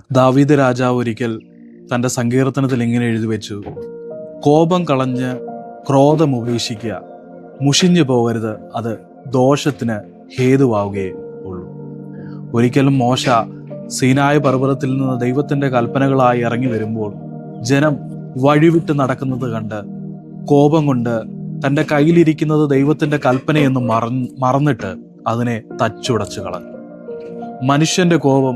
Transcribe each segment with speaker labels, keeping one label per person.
Speaker 1: ദാവീദ് രാജാവ് ഒരിക്കൽ തൻ്റെ സങ്കീർത്തനത്തിൽ ഇങ്ങനെ എഴുതി വെച്ചു: കോപം കളഞ്ഞ് ക്രോധം ഉപേക്ഷിക്കുക, മുഷിഞ്ഞു പോകരുത്, അത് ദോഷത്തിന് ഹേതുവാവുകയേ ഉള്ളൂ. ഒരിക്കലും മോശ സീനായ് പർവ്വതത്തിൽ നിന്ന് ദൈവത്തിൻ്റെ കൽപ്പനകളായി ഇറങ്ങി വരുമ്പോൾ ജനം വഴിവിട്ട് നടക്കുന്നത് കണ്ട് കോപം കൊണ്ട് തൻ്റെ കയ്യിലിരിക്കുന്നത് ദൈവത്തിൻ്റെ കൽപ്പനയെന്ന് മറന്നിട്ട് അതിനെ തച്ചുടച്ചു കളഞ്ഞു. മനുഷ്യൻ്റെ കോപം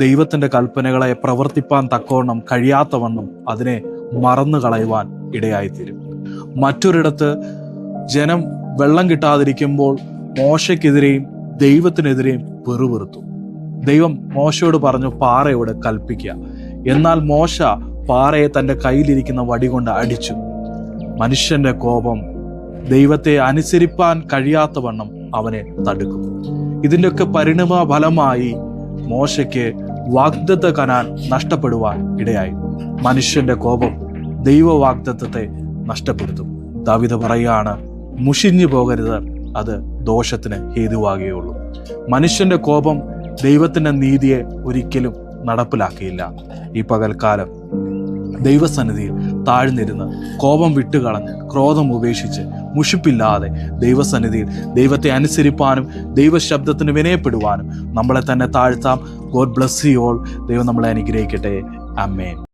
Speaker 1: ദൈവത്തിൻ്റെ കൽപ്പനകളെ പ്രവർത്തിപ്പാൻ തക്കവണ്ണം കഴിയാത്തവണ്ണം അതിനെ മറന്നു കളയുവാൻ ഇടയായിത്തീരും. മറ്റൊരിടത്ത് ജനം വെള്ളം കിട്ടാതിരിക്കുമ്പോൾ മോശയ്ക്കെതിരെയും ദൈവത്തിനെതിരെയും പെറുപെറുത്തു. ദൈവം മോശയോട് പറഞ്ഞു, പാറയോട് കൽപ്പിക്കുക. എന്നാൽ മോശ പാറയെ തൻ്റെ കയ്യിലിരിക്കുന്ന വടി കൊണ്ട് അടിച്ചു. മനുഷ്യന്റെ കോപം ദൈവത്തെ അനുസരിപ്പാൻ കഴിയാത്തവണ്ണം അവനെ തടുക്കും. ഇതിൻ്റെയൊക്കെ പരിണാമ ഫലമായി മോശയ്ക്ക് വാഗ്ദത്ത കനാൻ നഷ്ടപ്പെടുവാൻ ഇടയായി. മനുഷ്യന്റെ കോപം ദൈവ വാഗ്ദത്തത്തെ നഷ്ടപ്പെടുത്തും. ദാവീദ് പറയുകയാണ്, മുഷിഞ്ഞു പോകരുത്, അത് ദോഷത്തിന് ഹേതുവാകുകയുള്ളൂ. മനുഷ്യന്റെ കോപം ദൈവത്തിന്റെ നീതിയെ ഒരിക്കലും നടപ്പിലാക്കിയില്ല. ഈ പകൽക്കാലം ദൈവസന്നിധിയിൽ താഴ്ന്നിരുന്ന് കോപം വിട്ടുകളഞ്ഞ് ക്രോധം ഉപേക്ഷിച്ച് മുഷിപ്പില്ലാതെ ദൈവസന്നിധിയിൽ ദൈവത്തെ അനുസരിപ്പാനും ദൈവശബ്ദത്തിന് വിനയപ്പെടുവാനും നമ്മളെ തന്നെ താഴ്ത്താം. God bless you all. ദൈവം നമ്മളെ അനുഗ്രഹിക്കട്ടെ. ആമേൻ.